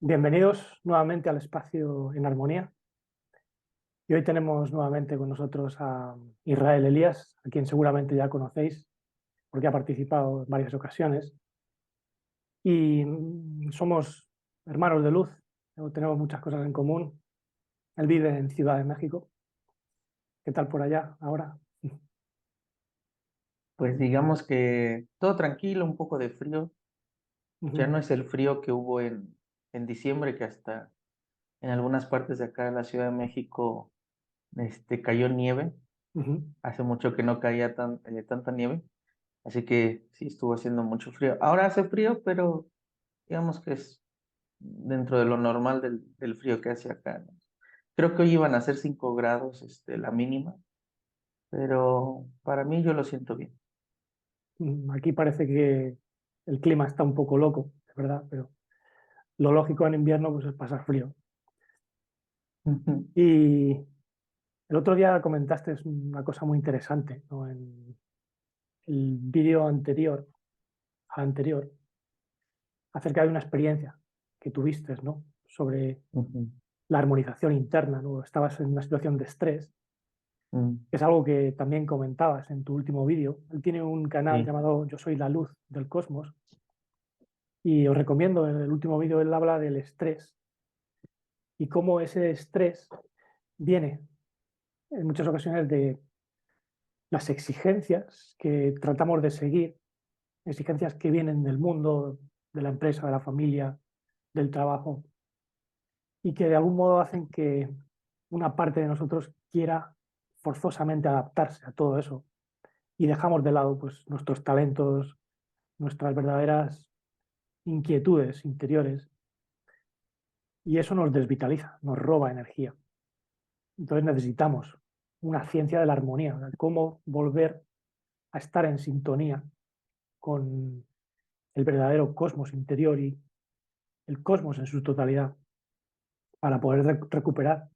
Bienvenidos nuevamente al espacio en armonía. Y hoy tenemos nuevamente con nosotros a Israel Elías, a quien seguramente ya conocéis porque ha participado en varias ocasiones. Y somos hermanos de luz, tenemos muchas cosas en común. Él vive en Ciudad de México. ¿Qué tal por allá ahora? Pues digamos que todo tranquilo, un poco de frío. Ya Ujú, no es el frío que hubo en diciembre, que hasta en algunas partes de acá de la Ciudad de México cayó nieve. ujú. Hace mucho que no caía tanta nieve, así que sí estuvo haciendo mucho frío. Ahora hace frío, pero digamos que es dentro de lo normal del frío que hace acá, ¿no? Creo que hoy iban a ser 5 grados, la mínima, pero para mí yo lo siento bien. Aquí parece que el clima está un poco loco, es verdad, pero lo lógico en invierno pues, es pasar frío. Y el otro día comentaste una cosa muy interesante, ¿no? En el vídeo anterior, acerca de una experiencia que tuviste, ¿no? Sobre Ujú, la armonización interna, ¿no? Estabas en una situación de estrés, mm, que es algo que también comentabas en tu último vídeo. Él tiene un canal sí, llamado Yo soy la luz del cosmos y os recomiendo, en el último vídeo él habla del estrés y cómo ese estrés viene en muchas ocasiones de las exigencias que tratamos de seguir, exigencias que vienen del mundo, de la empresa, de la familia, del trabajo, y que de algún modo hacen que una parte de nosotros quiera forzosamente adaptarse a todo eso y dejamos de lado pues, nuestros talentos, nuestras verdaderas inquietudes interiores, y eso nos desvitaliza, nos roba energía. Entonces necesitamos una ciencia de la armonía, de cómo volver a estar en sintonía con el verdadero cosmos interior y el cosmos en su totalidad, para poder recuperar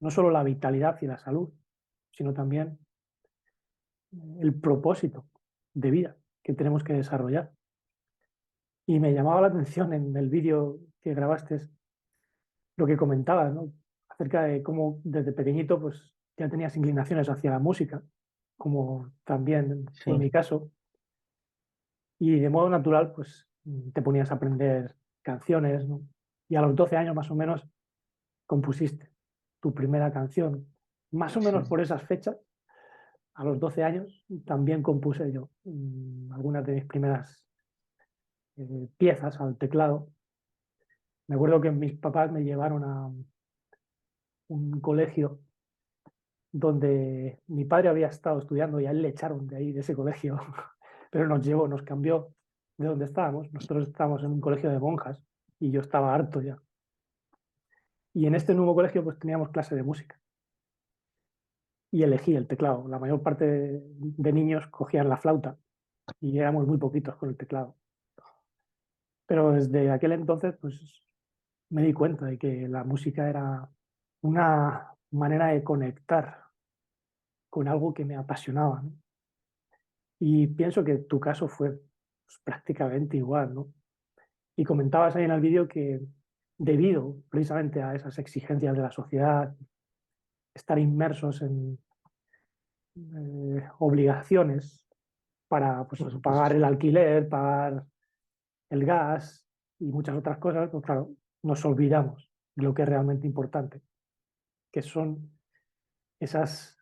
no solo la vitalidad y la salud, sino también el propósito de vida que tenemos que desarrollar. Y me llamaba la atención en el vídeo que grabaste lo que comentabas, ¿no? Acerca de cómo desde pequeñito pues, ya tenías inclinaciones hacia la música, como también fue mi sí. caso, y de modo natural pues, te ponías a aprender canciones, ¿no? Y a los 12 años más o menos compusiste tu primera canción. Más o Sí, menos por esas fechas, a los 12 años, también compuse yo algunas de mis primeras piezas al teclado. Me acuerdo que mis papás me llevaron a un colegio donde mi padre había estado estudiando y a él le echaron de ahí, de ese colegio, pero nos llevó, nos cambió de donde estábamos. Nosotros estábamos en un colegio de monjas y yo estaba harto ya. Y en este nuevo colegio pues teníamos clase de música y elegí el teclado. La mayor parte de niños cogían la flauta y éramos muy poquitos con el teclado. Pero desde aquel entonces pues me di cuenta de que la música era una manera de conectar con algo que me apasionaba, ¿no? Y pienso que tu caso fue pues, prácticamente igual, ¿no? Y comentabas ahí en el vídeo que debido precisamente a esas exigencias de la sociedad, estar inmersos en obligaciones para pues, por eso, supuesto. pagar el alquiler, pagar el gas y muchas otras cosas, pues claro, nos olvidamos de lo que es realmente importante, que son esas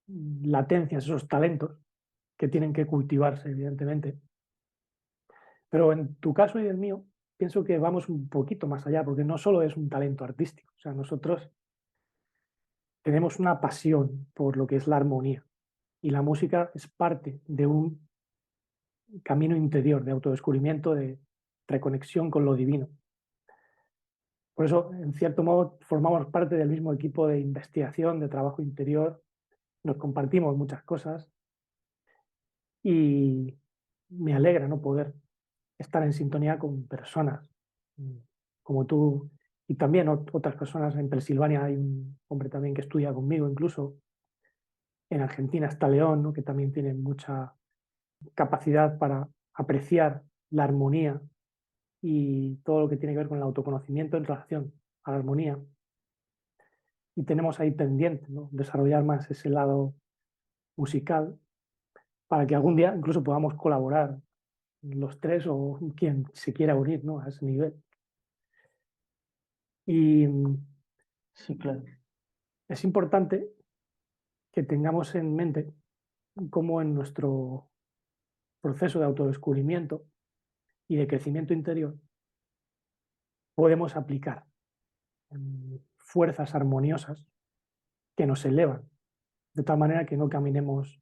latencias, esos talentos que tienen que cultivarse, evidentemente. Pero en tu caso y el mío, pienso que vamos un poquito más allá, porque no solo es un talento artístico, o sea, nosotros tenemos una pasión por lo que es la armonía y la música es parte de un camino interior de autodescubrimiento, de reconexión con lo divino. Por eso, en cierto modo, formamos parte del mismo equipo de investigación, de trabajo interior, nos compartimos muchas cosas y me alegra no poder estar en sintonía con personas como tú y también otras personas. En Pensilvania hay un hombre también que estudia conmigo, incluso en Argentina está León, ¿no? Que también tiene mucha capacidad para apreciar la armonía y todo lo que tiene que ver con el autoconocimiento en relación a la armonía. Y tenemos ahí pendiente, ¿no?, desarrollar más ese lado musical para que algún día incluso podamos colaborar los tres o quien se quiera unir, ¿no?, a ese nivel. Y Sí, claro. es importante que tengamos en mente cómo en nuestro proceso de autodescubrimiento y de crecimiento interior podemos aplicar fuerzas armoniosas que nos elevan, de tal manera que no caminemos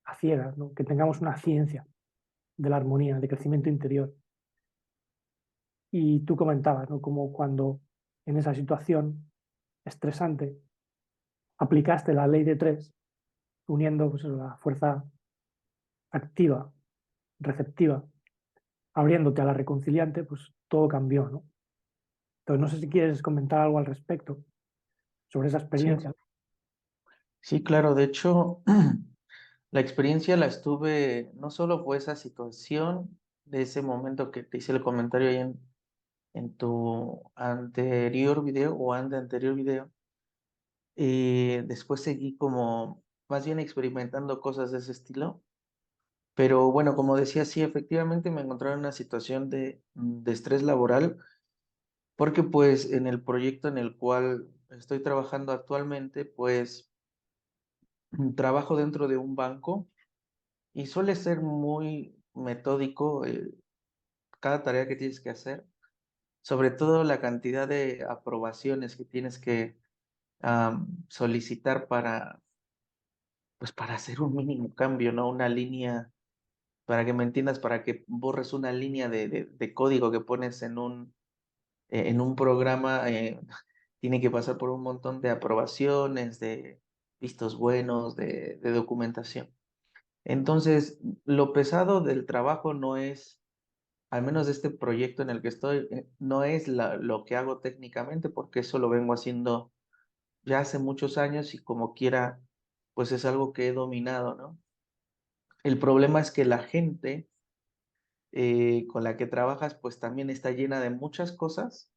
a ciegas, ¿no?, que tengamos una ciencia de la armonía, de crecimiento interior. Y tú comentabas, ¿no?, como cuando en esa situación estresante aplicaste la ley de tres, uniendo pues, la fuerza activa, receptiva, abriéndote a la reconciliante, pues todo cambió, ¿no? Entonces, no sé si quieres comentar algo al respecto sobre esa Sí, experiencia. sí, claro. De hecho, la experiencia la estuve, no solo fue esa situación de ese momento que te hice el comentario ahí en tu anterior video o anterior video, después seguí como más bien experimentando cosas de ese estilo. Pero bueno, como decía, sí, efectivamente me encontré en una situación de estrés laboral, porque pues en el proyecto en el cual estoy trabajando actualmente, pues trabajo dentro de un banco y suele ser muy metódico cada tarea que tienes que hacer, sobre todo la cantidad de aprobaciones que tienes que solicitar para, pues para hacer un mínimo cambio, ¿no? Una línea, para que me entiendas, para que borres una línea de código que pones en un programa, tiene que pasar por un montón de aprobaciones, de vistos buenos, de documentación. Entonces, lo pesado del trabajo no es, al menos de este proyecto en el que estoy, no es lo que hago técnicamente, porque eso lo vengo haciendo ya hace muchos años y como quiera, pues es algo que he dominado, ¿no? El problema es que la gente con la que trabajas, pues también está llena de muchas cosas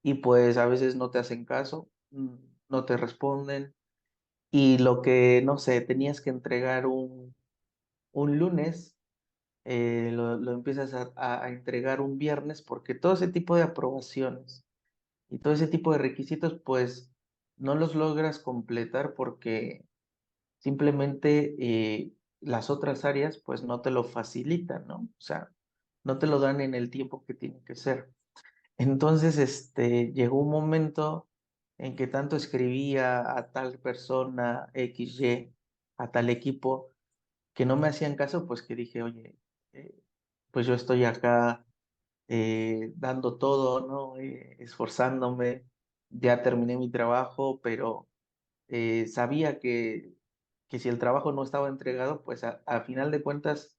y pues a veces no te hacen caso, no te responden y lo que, no sé, tenías que entregar un lunes, lo empiezas a entregar un viernes porque todo ese tipo de aprobaciones y todo ese tipo de requisitos, pues no los logras completar porque simplemente las otras áreas pues no te lo facilitan, ¿no? O sea, no te lo dan en el tiempo que tiene que ser. Entonces, llegó un momento en que tanto escribía a tal persona, XY, a tal equipo, que no me hacían caso, pues que dije, oye, pues yo estoy acá dando todo, ¿no? Esforzándome, ya terminé mi trabajo, pero sabía que si el trabajo no estaba entregado, pues a final de cuentas,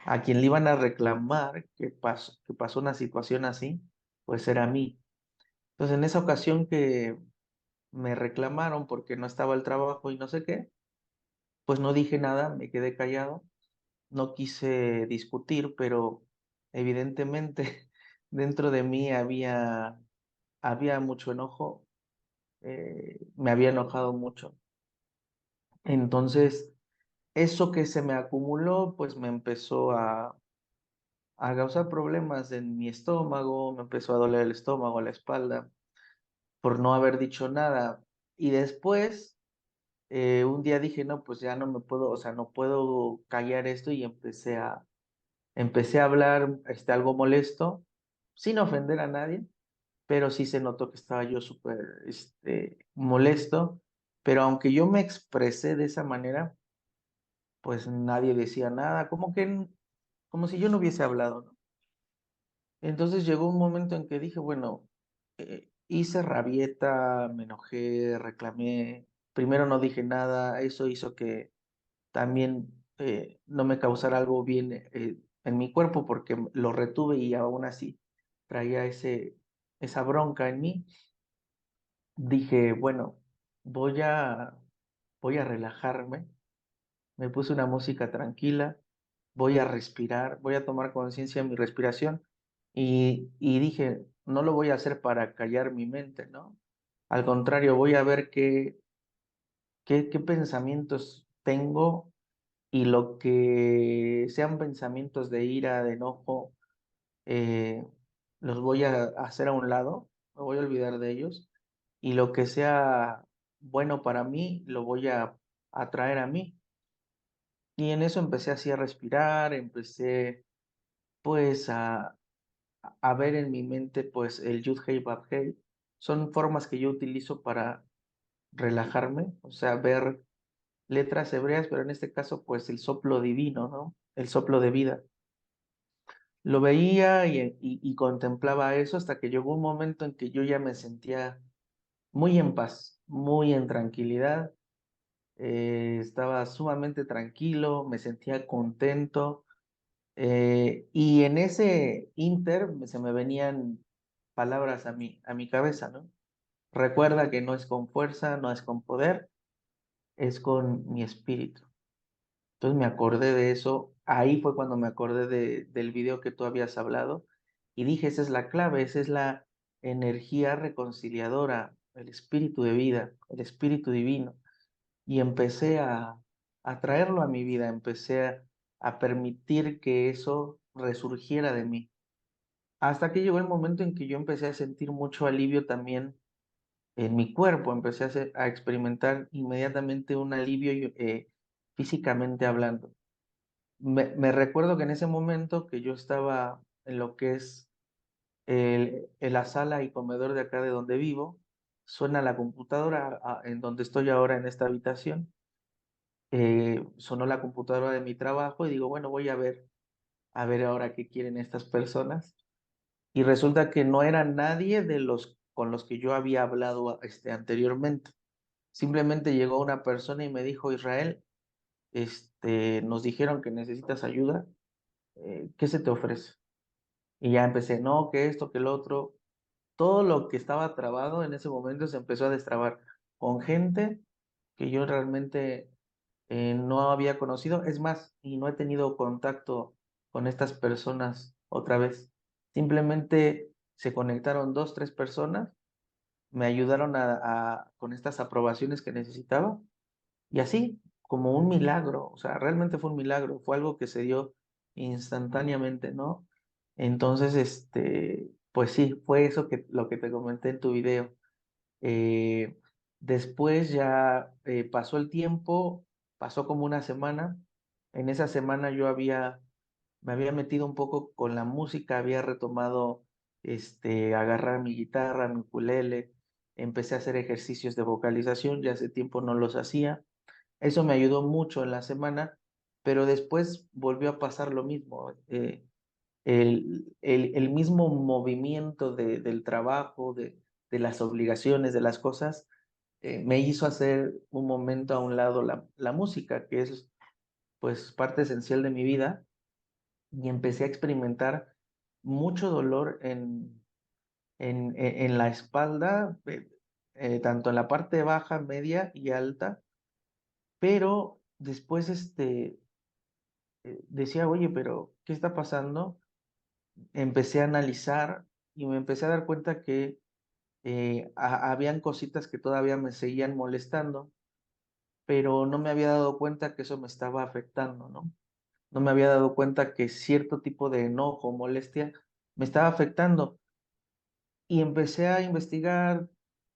a quien le iban a reclamar que pasó una situación así, pues era a mí. Entonces, en esa ocasión que me reclamaron porque no estaba el trabajo y no sé qué, pues no dije nada, me quedé callado, no quise discutir, pero evidentemente dentro de mí había mucho enojo, me había enojado mucho. Entonces, eso que se me acumuló, pues me empezó a causar problemas en mi estómago, me empezó a doler el estómago, la espalda, por no haber dicho nada. Y después, un día dije, no, pues ya no me puedo, o sea, no puedo callar esto y empecé a hablar, algo molesto, sin ofender a nadie, pero sí se notó que estaba yo súper, molesto, pero aunque yo me expresé de esa manera, pues nadie decía nada, como si yo no hubiese hablado, ¿no? Entonces llegó un momento en que dije, bueno, hice rabieta, me enojé, reclamé, primero no dije nada, eso hizo que también no me causara algo bien en mi cuerpo porque lo retuve y aún así traía esa bronca en mí. Dije, bueno, voy a, voy a relajarme, me puse una música tranquila, voy a respirar, voy a tomar conciencia de mi respiración y dije, no lo voy a hacer para callar mi mente, ¿no? Al contrario, voy a ver qué pensamientos tengo y lo que sean pensamientos de ira, de enojo, eh, los voy a hacer a un lado, me voy a olvidar de ellos y lo que sea bueno para mí lo voy a atraer a mí. Y en eso empecé así a respirar, empecé pues a ver en mi mente pues el Yud Hey Bab Hey. Son formas que yo utilizo para relajarme, o sea, ver letras hebreas, pero en este caso pues el soplo divino, ¿no? El soplo de vida. Lo veía y contemplaba eso hasta que llegó un momento en que yo ya me sentía muy en paz, muy en tranquilidad, estaba sumamente tranquilo, me sentía contento, y en ese inter se me venían palabras a mi cabeza, ¿no? Recuerda que no es con fuerza, no es con poder, es con mi espíritu. Entonces me acordé de eso, ahí fue cuando me acordé del video que tú habías hablado y dije, esa es la clave, esa es la energía reconciliadora, el espíritu de vida, el espíritu divino. Y empecé a traerlo a mi vida, empecé a permitir que eso resurgiera de mí. Hasta que llegó el momento en que yo empecé a sentir mucho alivio también en mi cuerpo, empecé a experimentar inmediatamente un alivio físicamente hablando. Me recuerdo que en ese momento que yo estaba en lo que es en la sala y comedor de acá de donde vivo, suena la computadora en donde estoy ahora en esta habitación, sonó la computadora de mi trabajo y digo, bueno, voy a ver ahora qué quieren estas personas. Y resulta que no era nadie de los con los que yo había hablado anteriormente. Simplemente llegó una persona y me dijo, Israel, nos dijeron que necesitas ayuda, ¿qué se te ofrece? Y ya empecé, no, que esto, que el otro. Todo lo que estaba trabado en ese momento se empezó a destrabar con gente que yo realmente no había conocido. Es más, y no he tenido contacto con estas personas otra vez. Simplemente se conectaron dos, tres personas, me ayudaron con estas aprobaciones que necesitaba y así, como un milagro, o sea, realmente fue un milagro, fue algo que se dio instantáneamente, ¿no? Entonces, pues sí, fue eso que lo que te comenté en tu video. Eh, Después ya pasó el tiempo, pasó como una semana. En esa semana me había metido un poco con la música, había retomado, agarrar mi guitarra, mi ukulele, empecé a hacer ejercicios de vocalización, ya hace tiempo no los hacía. Eso me ayudó mucho en la semana, pero después volvió a pasar lo mismo. El mismo movimiento del trabajo, de las obligaciones, de las cosas, me hizo hacer un momento a un lado la música, que es pues parte esencial de mi vida, y empecé a experimentar mucho dolor en la espalda, tanto en la parte baja, media y alta, pero después decía, oye, pero ¿qué está pasando? Empecé a analizar y me empecé a dar cuenta que habían cositas que todavía me seguían molestando, pero no me había dado cuenta que eso me estaba afectando, ¿no? No me había dado cuenta que cierto tipo de enojo, molestia, me estaba afectando. Y empecé a investigar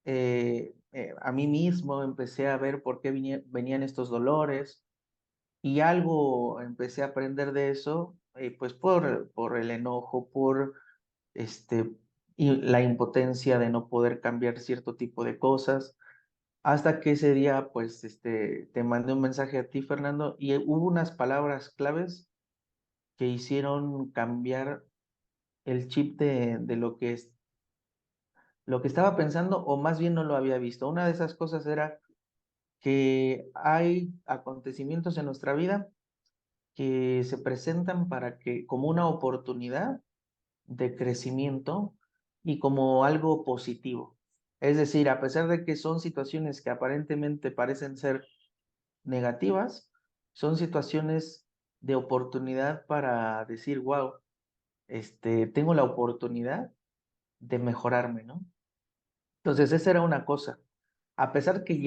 a mí mismo, empecé a ver por qué venían estos dolores y algo empecé a aprender de eso, pues por el enojo, por y la impotencia de no poder cambiar cierto tipo de cosas, hasta que ese día, pues, te mandé un mensaje a ti, Fernando, y hubo unas palabras claves que hicieron cambiar el chip de lo que estaba pensando, o más bien no lo había visto. Una de esas cosas era que hay acontecimientos en nuestra vida que se presentan para que, como una oportunidad de crecimiento y como algo positivo. Es decir, a pesar de que son situaciones que aparentemente parecen ser negativas, son situaciones de oportunidad para decir, wow, tengo la oportunidad de mejorarme, ¿no? Entonces, esa era una cosa. A pesar que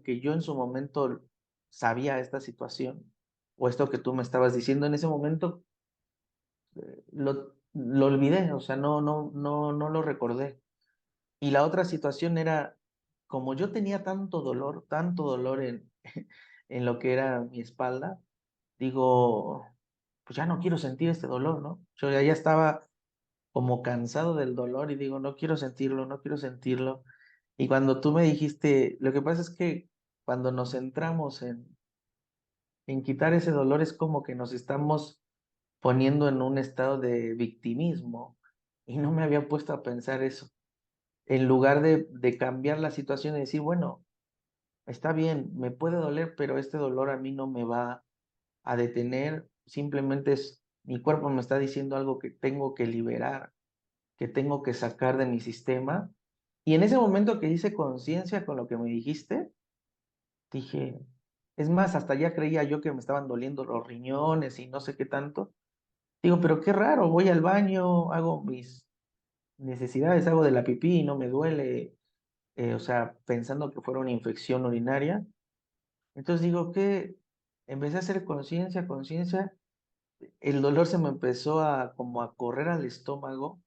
que yo en su momento sabía esta situación, o esto que tú me estabas diciendo en ese momento, lo olvidé, o sea, no lo recordé. Y la otra situación era, como yo tenía tanto dolor en lo que era mi espalda, digo, pues ya no quiero sentir este dolor, ¿no? Yo ya estaba como cansado del dolor y digo, no quiero sentirlo, no quiero sentirlo. Y cuando tú me dijiste, lo que pasa es que cuando nos centramos en quitar ese dolor es como que nos estamos poniendo en un estado de victimismo y no me había puesto a pensar eso. En lugar de cambiar la situación y decir, bueno, está bien, me puede doler, pero este dolor a mí no me va a detener, simplemente mi cuerpo me está diciendo algo que tengo que liberar, que tengo que sacar de mi sistema. Y en ese momento que hice conciencia con lo que me dijiste, dije, es más, hasta ya creía yo que me estaban doliendo los riñones y no sé qué tanto. Digo, pero qué raro, voy al baño, hago mis necesidades, hago de la pipí y no me duele, o sea, pensando que fuera una infección urinaria. Entonces digo que empecé a hacer conciencia, conciencia, el dolor se me empezó a como a correr al estómago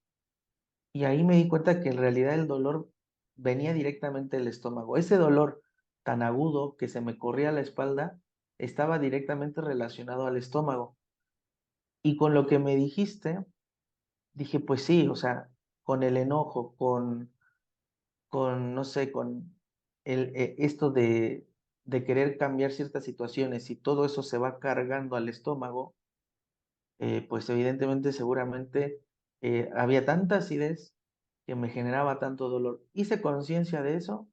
y ahí me di cuenta que en realidad el dolor venía directamente del estómago. Ese dolor tan agudo que se me corría a la espalda estaba directamente relacionado al estómago. Y con lo que me dijiste, dije, pues sí, o sea, con el enojo, no sé, con esto de querer cambiar ciertas situaciones y todo eso se va cargando al estómago, pues evidentemente, seguramente había tanta acidez que me generaba tanto dolor. Hice conciencia de eso.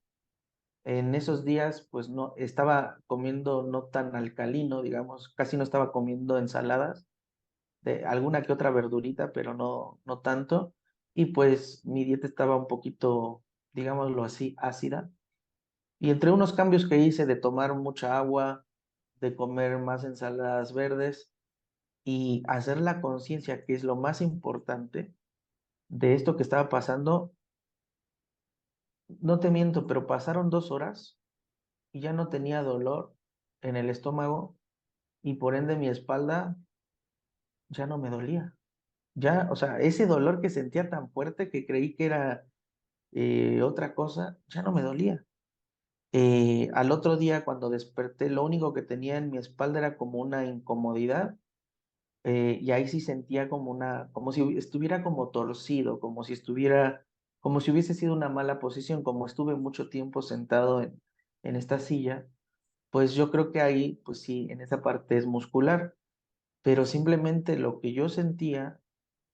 En esos días, pues no estaba comiendo no tan alcalino, digamos, casi no estaba comiendo ensaladas, de alguna que otra verdurita, pero no tanto. Y pues mi dieta estaba un poquito, digámoslo así, ácida. Y entre unos cambios que hice de tomar mucha agua, de comer más ensaladas verdes y hacer la conciencia, que es lo más importante de esto que estaba pasando, no te miento, pero pasaron 2 horas y ya no tenía dolor en el estómago y por ende mi espalda ya no me dolía. Ya, o sea, ese dolor que sentía tan fuerte que creí que era otra cosa, ya no me dolía. Al otro día, cuando desperté, lo único que tenía en mi espalda era como una incomodidad, y ahí sí sentía como si estuviera como torcido, como si hubiese sido una mala posición, como estuve mucho tiempo sentado en esta silla, pues yo creo que ahí, pues sí, en esa parte es muscular, pero simplemente lo que yo sentía,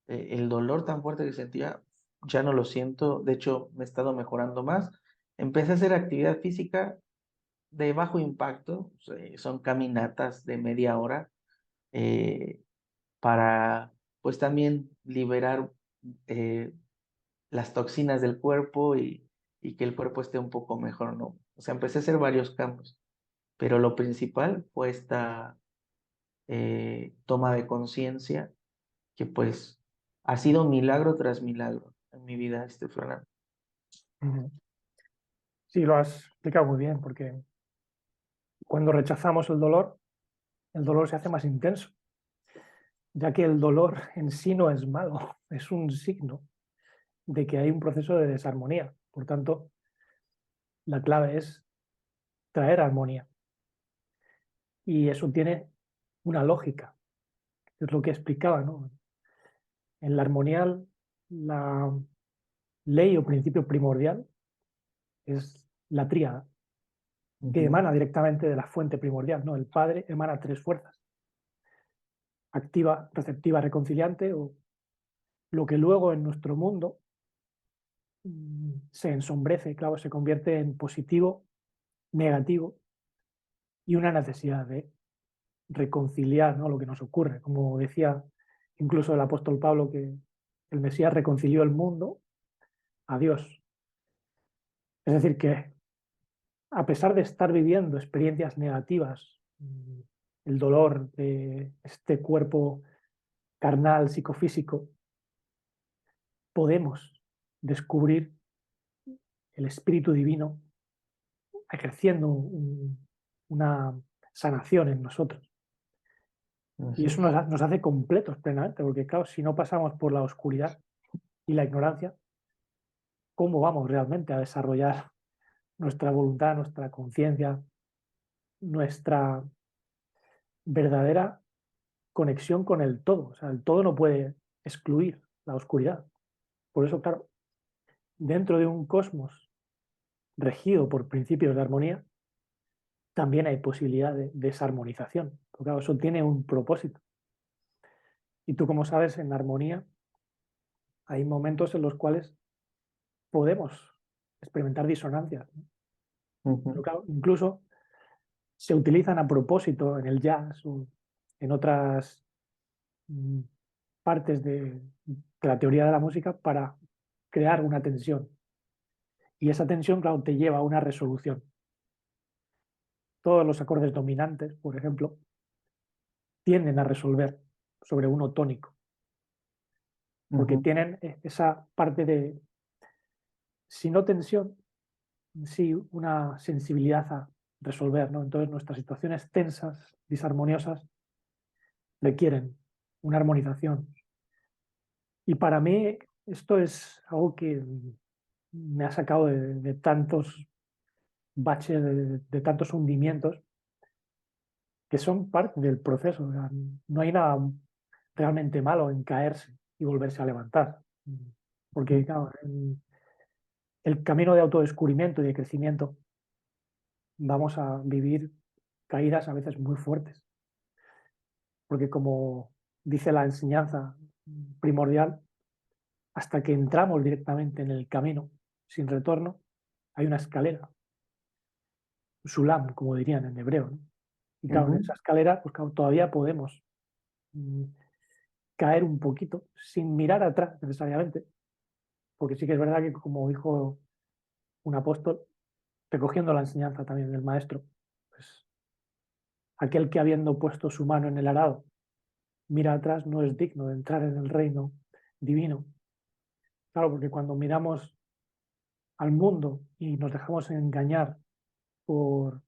el dolor tan fuerte que sentía, ya no lo siento, de hecho me he estado mejorando más. Empecé a hacer actividad física de bajo impacto, son caminatas de media hora, eh, para pues también liberar eh, las toxinas del cuerpo y que el cuerpo esté un poco mejor, ¿no? O sea, empecé a hacer varios cambios, pero lo principal fue esta toma de conciencia que pues ha sido milagro tras milagro en mi vida, Fernando. Ujú. Sí, lo has explicado muy bien, porque cuando rechazamos el dolor se hace más intenso, ya que el dolor en sí no es malo, es un signo de que hay un proceso de desarmonía. Por tanto, la clave es traer armonía. Y eso tiene una lógica, es lo que explicaba, ¿no? En la armonía, la ley o principio primordial es la tríada, que Ujú. emana directamente de la fuente primordial, ¿no? El Padre emana 3 fuerzas: activa, receptiva, reconciliante, o lo que luego en nuestro mundo se ensombrece, claro, se convierte en positivo, negativo y una necesidad de reconciliar, ¿no?, lo que nos ocurre. Como decía incluso el apóstol Pablo, que el Mesías reconcilió el mundo a Dios. Es decir, que a pesar de estar viviendo experiencias negativas, el dolor de este cuerpo carnal, psicofísico, podemos descubrir el espíritu divino ejerciendo una sanación en nosotros. Así Y eso es. nos hace completos plenamente, porque claro, si no pasamos por la oscuridad y la ignorancia, ¿cómo vamos realmente a desarrollar nuestra voluntad, nuestra conciencia, nuestra verdadera conexión con el todo? O sea, el todo no puede excluir la oscuridad. Por eso, claro, dentro de un cosmos regido por principios de armonía, también hay posibilidad de desarmonización. Porque claro, eso tiene un propósito. Y tú, como sabes, en armonía hay momentos en los cuales podemos experimentar disonancias, ¿no? Pero Ujú, claro, incluso se utilizan a propósito en el jazz o en otras mm, partes de la teoría de la música para crear una tensión. Y esa tensión, claro, te lleva a una resolución. Todos los acordes dominantes, por ejemplo, tienden a resolver sobre uno tónico, porque ujú, tienen esa parte de, si no tensión, sí una sensibilidad a resolver, ¿no? Entonces nuestras situaciones tensas, disarmoniosas, requieren una armonización. Y para mí esto es algo que me ha sacado de tantos baches, de tantos hundimientos, que son parte del proceso. O sea, no hay nada realmente malo en caerse y volverse a levantar. Porque ujú. claro, en el camino de autodescubrimiento y de crecimiento vamos a vivir caídas a veces muy fuertes. Porque como dice la enseñanza primordial, hasta que entramos directamente en el camino sin retorno, hay una escalera, sulam, como dirían en hebreo, ¿no? Y claro, en Ujú, esa escalera, pues claro, todavía podemos mm, caer un poquito sin mirar atrás necesariamente, porque sí que es verdad que, como dijo un apóstol, recogiendo la enseñanza también del maestro, pues aquel que habiendo puesto su mano en el arado mira atrás no es digno de entrar en el reino divino. Claro, porque cuando miramos al mundo y nos dejamos engañar por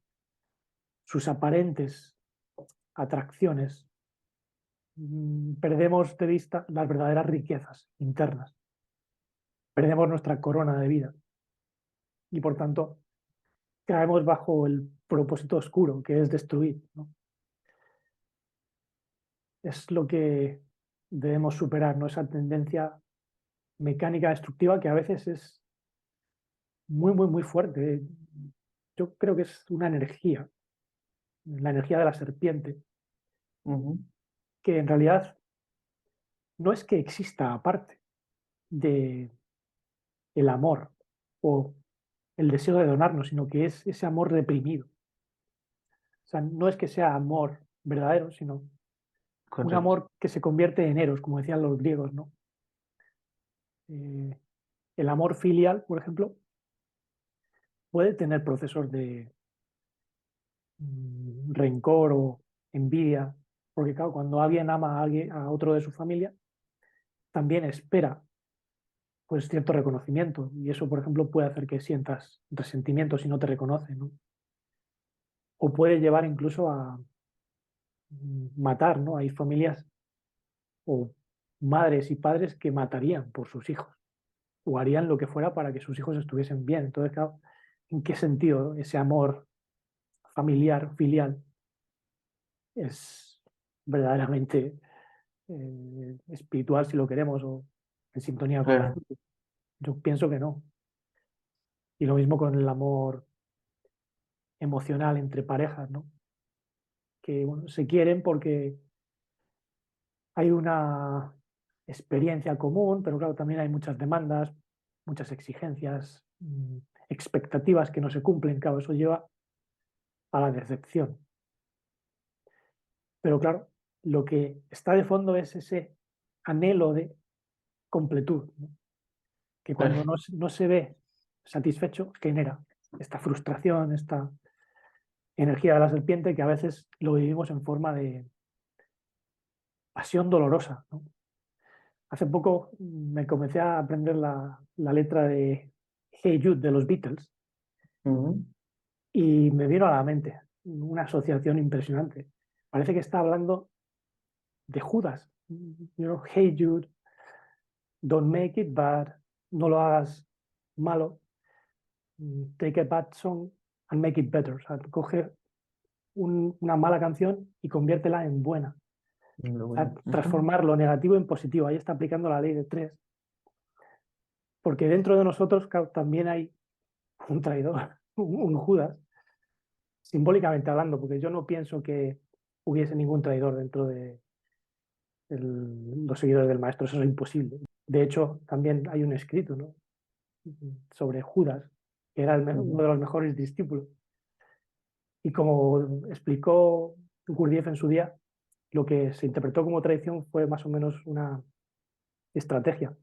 sus aparentes atracciones, perdemos de vista las verdaderas riquezas internas, perdemos nuestra corona de vida y por tanto caemos bajo el propósito oscuro que es destruir, ¿no? Es lo que debemos superar, ¿no? Esa tendencia mecánica destructiva que a veces es muy, muy, muy fuerte. Yo creo que es una energía, la energía de la serpiente, ujú. que en realidad no es que exista aparte de el amor o el deseo de donarnos, sino que es ese amor reprimido. O sea, no es que sea amor verdadero, sino un Correcto. amor que se convierte en eros, como decían los griegos, ¿no? Eh, el amor filial, por ejemplo, puede tener procesos de rencor o envidia, porque claro, cuando alguien ama a alguien, a otro de su familia, también espera pues cierto reconocimiento y eso, por ejemplo, puede hacer que sientas resentimiento si no te reconoce, ¿no? O puede llevar incluso a matar, ¿no? Hay familias o madres y padres que matarían por sus hijos o harían lo que fuera para que sus hijos estuviesen bien. Entonces, claro, ¿en qué sentido ese amor familiar, filial, es verdaderamente espiritual si lo queremos o en sintonía con la Claro. espíritu? Yo pienso que no. Y lo mismo con el amor emocional entre parejas, ¿no? Que bueno, se quieren porque hay una experiencia común, pero claro, también hay muchas demandas, muchas exigencias, expectativas que no se cumplen, claro, eso lleva a la decepción. Pero claro, lo que está de fondo es ese anhelo de completud, ¿no? Que cuando Claro. no se ve satisfecho, genera esta frustración, esta energía de la serpiente que a veces lo vivimos en forma de pasión dolorosa, ¿no? Hace poco me comencé a aprender la letra de Hey Jude de los Beatles Ujú. y me vino a la mente una asociación impresionante. Parece que está hablando de Judas. Hey Jude, don't make it bad, no lo hagas malo, take a bad song and make it better. O sea, coge una mala canción y conviértela en buena. O sea, Ujú. transformar lo negativo en positivo. Ahí está aplicando la ley de tres. Porque dentro de nosotros, claro, también hay un traidor, un Judas, simbólicamente hablando, porque yo no pienso que hubiese ningún traidor dentro de los seguidores del maestro, eso es imposible. De hecho, también hay un escrito, ¿no?, sobre Judas, que era uno Ujú. de los mejores discípulos. Y como explicó Gurdjieff en su día, lo que se interpretó como traición fue más o menos una estrategia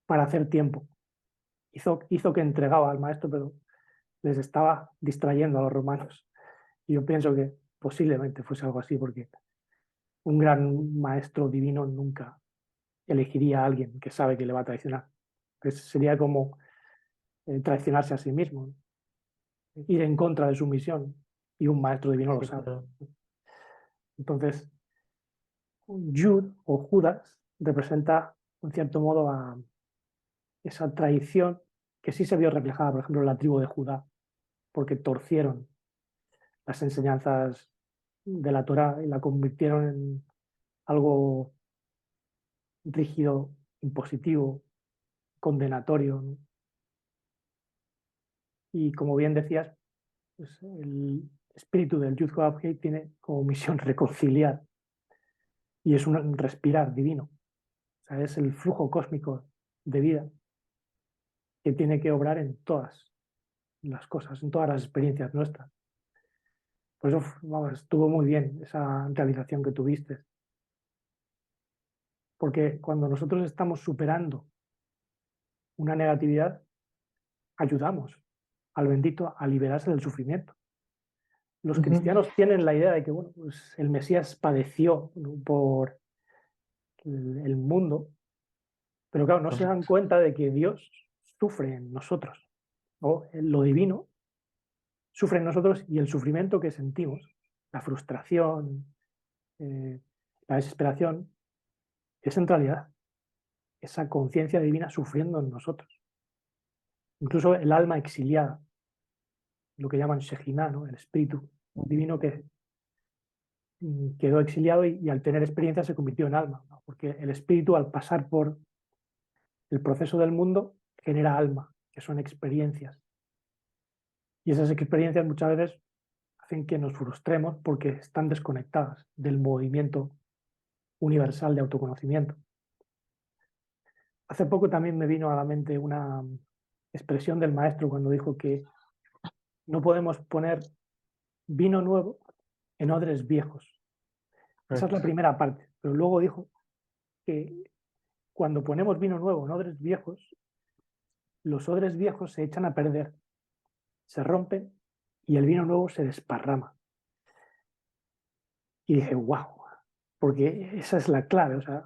para hacer tiempo. Hizo que entregaba al maestro, pero les estaba distrayendo a los romanos. Y yo pienso que posiblemente fuese algo así, porque un gran maestro divino nunca elegiría a alguien que sabe que le va a traicionar. Pues sería como traicionarse a sí mismo, ¿no?, ir en contra de su misión, y un maestro divino lo Sí, sabe. claro. Entonces, Jude o Judas representa, en cierto modo, a esa traición que sí se vio reflejada, por ejemplo, en la tribu de Judá, porque torcieron las enseñanzas de la Torá y la convirtieron en algo rígido, impositivo, condenatorio, ¿no? Y como bien decías, pues el espíritu del Yud Hate tiene como misión reconciliar, y es un respirar divino. O sea, es el flujo cósmico de vida que tiene que obrar en todas las cosas, en todas las experiencias nuestras. Por eso, vamos, estuvo muy bien esa realización que tuviste, porque cuando nosotros estamos superando una negatividad, ayudamos al bendito a liberarse del sufrimiento. Los Ujú. cristianos tienen la idea de que, bueno, pues el Mesías padeció, ¿no?, por el mundo, pero claro, no se dan Correcto. cuenta de que Dios sufre en nosotros, o lo divino sufre en nosotros, y el sufrimiento que sentimos, la frustración, eh, la desesperación, es en realidad esa conciencia divina sufriendo en nosotros. Incluso el alma exiliada, lo que llaman Shejinah, ¿no?, el espíritu divino que quedó exiliado y al tener experiencia se convirtió en alma, ¿no?, porque el espíritu, al pasar por el proceso del mundo, genera alma, que son experiencias. Y esas experiencias muchas veces hacen que nos frustremos porque están desconectadas del movimiento universal de autoconocimiento. Hace poco también me vino a la mente una expresión del maestro cuando dijo que no podemos poner vino nuevo en odres viejos. Esa es la Correcto. primera parte, pero luego dijo que cuando ponemos vino nuevo en odres viejos, los odres viejos se echan a perder, se rompen y el vino nuevo se desparrama. Y dije, wow, porque esa es la clave. O sea,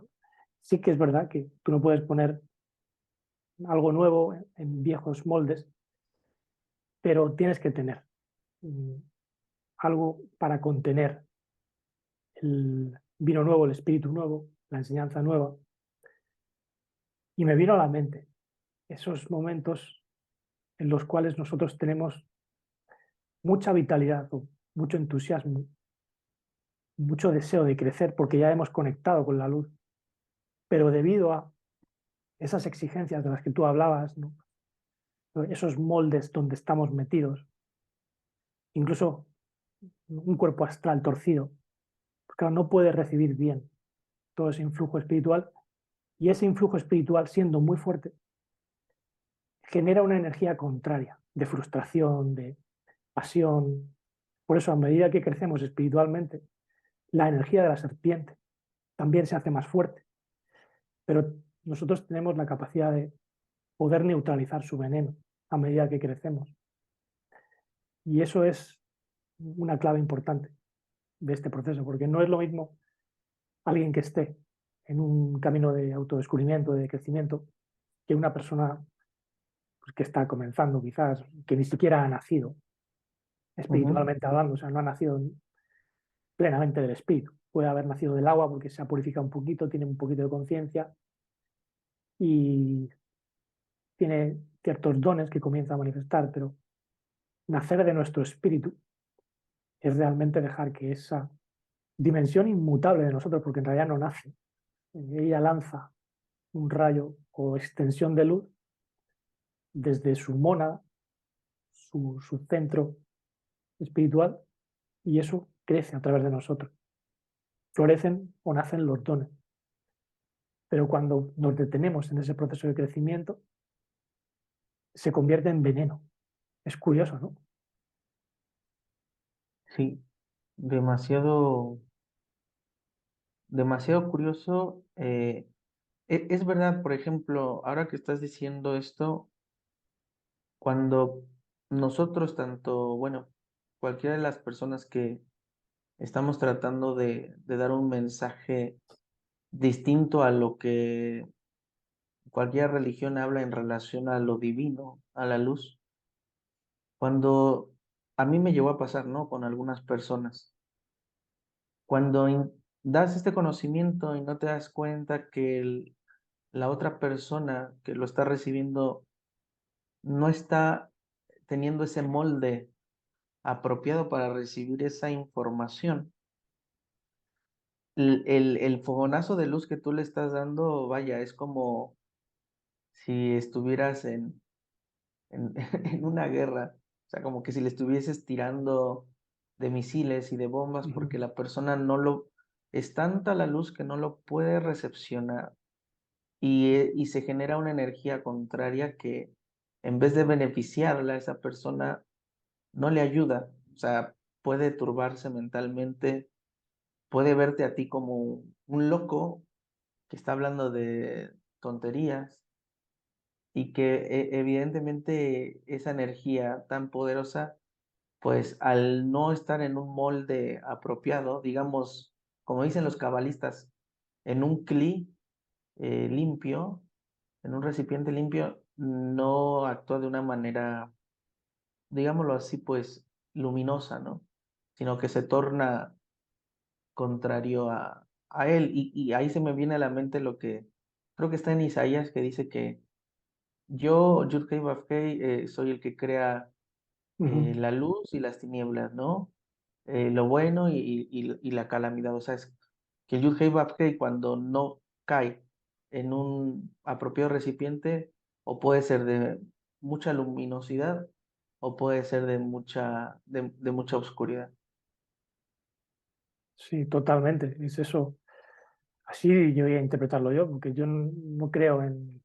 sí que es verdad que tú no puedes poner algo nuevo en viejos moldes, pero tienes que tener mm, algo para contener el vino nuevo, el espíritu nuevo, la enseñanza nueva. Y me vino a la mente esos momentos en los cuales nosotros tenemos mucha vitalidad, o mucho entusiasmo, mucho deseo de crecer porque ya hemos conectado con la luz, pero debido a esas exigencias de las que tú hablabas, ¿no?, esos moldes donde estamos metidos, incluso un cuerpo astral torcido, porque claro, no puede recibir bien todo ese influjo espiritual, y ese influjo espiritual, siendo muy fuerte, genera una energía contraria, de frustración, de pasión. Por eso, a medida que crecemos espiritualmente, la energía de la serpiente también se hace más fuerte, pero nosotros tenemos la capacidad de poder neutralizar su veneno a medida que crecemos. Y eso es una clave importante de este proceso, porque no es lo mismo alguien que esté en un camino de autodescubrimiento, de crecimiento, que una persona pues, que está comenzando quizás, que ni siquiera ha nacido Ujú. espiritualmente hablando, o sea, no ha nacido plenamente del espíritu. Puede haber nacido del agua porque se ha purificado un poquito, tiene un poquito de conciencia y tiene ciertos dones que comienza a manifestar, pero nacer de nuestro espíritu es realmente dejar que esa dimensión inmutable de nosotros, porque en realidad no nace, ella lanza un rayo o extensión de luz desde su mónada, su centro espiritual, y eso crece a través de nosotros. Florecen o nacen los dones. Pero cuando nos detenemos en ese proceso de crecimiento, se convierte en veneno. Es curioso, ¿no? Sí, demasiado, demasiado curioso. Es verdad, por ejemplo, ahora que estás diciendo esto, cuando nosotros, tanto, bueno, cualquiera de las personas que estamos tratando de dar un mensaje distinto a lo que cualquier religión habla en relación a lo divino, a la luz, cuando a mí me llegó a pasar, ¿no? Con algunas personas, cuando das este conocimiento y no te das cuenta que la otra persona que lo está recibiendo no está teniendo ese molde apropiado para recibir esa información. El fogonazo de luz que tú le estás dando, vaya, es como si estuvieras en, en una guerra, o sea, como que si le estuvieses tirando de misiles y de bombas, Ujú. porque la persona no lo, es tanta la luz que no lo puede recepcionar y se genera una energía contraria que en vez de beneficiarla, a esa persona no le ayuda, o sea, puede turbarse mentalmente, puede verte a ti como un loco que está hablando de tonterías y que evidentemente esa energía tan poderosa, pues al no estar en un molde apropiado, digamos, como dicen los cabalistas, en un cli limpio, en un recipiente limpio, no actúa de una manera, digámoslo así, pues luminosa, ¿no? Sino que se torna contrario a él. Y ahí se me viene a la mente lo que creo que está en Isaías, que dice que yo, Yud-Heh Vav-Heh, soy el que crea Ujú. la luz y las tinieblas, ¿no? Lo bueno y la calamidad. O sea, es que el Yud-Heh Vav-Heh cuando no cae en un apropiado recipiente, o puede ser de mucha luminosidad, o puede ser de mucha oscuridad. Sí, totalmente. Es eso. Así yo voy a interpretarlo yo, porque yo no creo en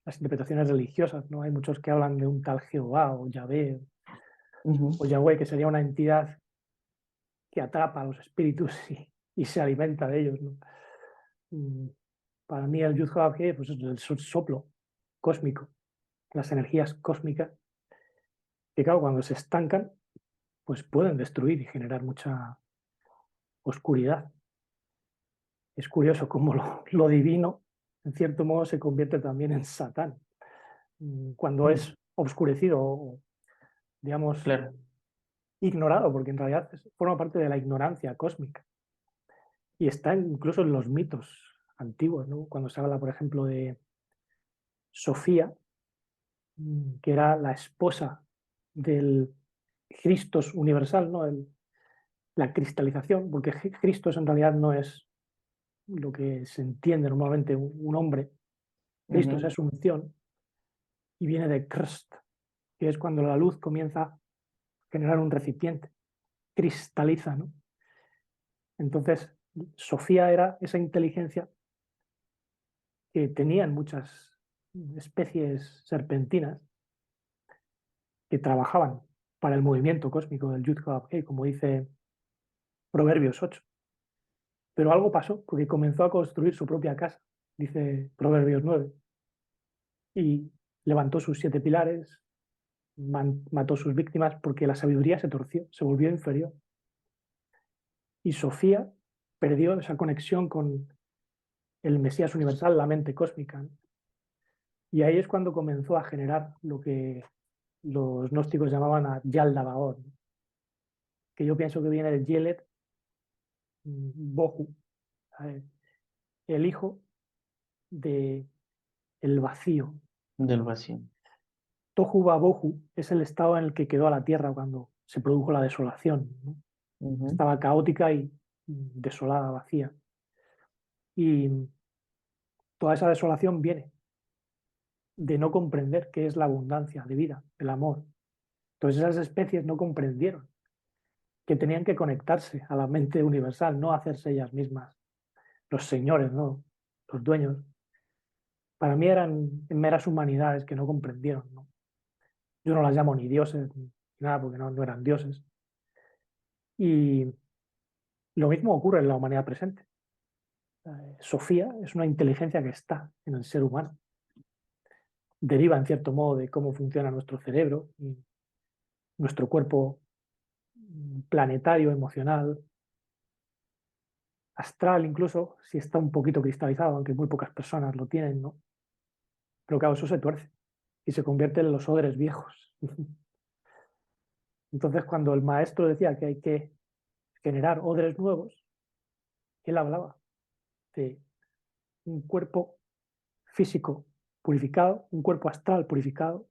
las interpretaciones religiosas, ¿no? Hay muchos que hablan de un tal Jehová o Yahvé Ujú. o Yahweh, que sería una entidad que atrapa a los espíritus y se alimenta de ellos, ¿no? Mm, Para mí el Yud HaVeH, pues es el soplo cósmico, las energías cósmicas, que claro, cuando se estancan, pues pueden destruir y generar mucha oscuridad. Es curioso cómo lo divino, en cierto modo, se convierte también en Satán, cuando Mm, es obscurecido o, digamos, claro. ignorado, porque en realidad forma parte de la ignorancia cósmica y está incluso en los mitos antiguos, ¿no? Cuando se habla, por ejemplo, de Sofía, que era la esposa del Christos universal, ¿no? La cristalización, porque Christos en realidad no es lo que se entiende normalmente un hombre. Christos Ujú. es unción y viene de Krst, que es cuando la luz comienza a generar un recipiente, cristaliza, ¿no? Entonces, Sofía era esa inteligencia que tenían muchas especies serpentinas que trabajaban para el movimiento cósmico del Yud HaVeH, como dice Proverbios 8. Pero algo pasó, porque comenzó a construir su propia casa, dice Proverbios 9, y levantó sus 7 pilares, mató sus víctimas, porque la sabiduría se torció, se volvió inferior. Y Sofía perdió esa conexión con el Mesías universal, la mente cósmica, ¿no? Y ahí es cuando comenzó a generar lo que los gnósticos llamaban a Yaldabaoth, ¿no? Que yo pienso que viene de Yelet Bohu, ¿sabes? El hijo de el vacío. Del vacío. Tohu Bohu es el estado en el que quedó la tierra cuando se produjo la desolación, ¿no? Ujú. Estaba caótica y desolada, vacía. Y toda esa desolación viene de no comprender qué es la abundancia de vida, el amor. Entonces esas especies no comprendieron que tenían que conectarse a la mente universal, no hacerse ellas mismas los señores, ¿no? Los dueños. Para mí eran meras humanidades que no comprendieron, ¿no? Yo no las llamo ni dioses ni nada porque no eran dioses. Y lo mismo ocurre en la humanidad presente. Sofía es una inteligencia que está en el ser humano. Deriva en cierto modo de cómo funciona nuestro cerebro y nuestro cuerpo planetario, emocional, astral incluso, si está un poquito cristalizado, aunque muy pocas personas lo tienen, ¿no? Pero claro, eso se tuerce y se convierte en los odres viejos. Entonces, cuando el maestro decía que hay que generar odres nuevos, él hablaba de un cuerpo físico purificado, un cuerpo astral purificado,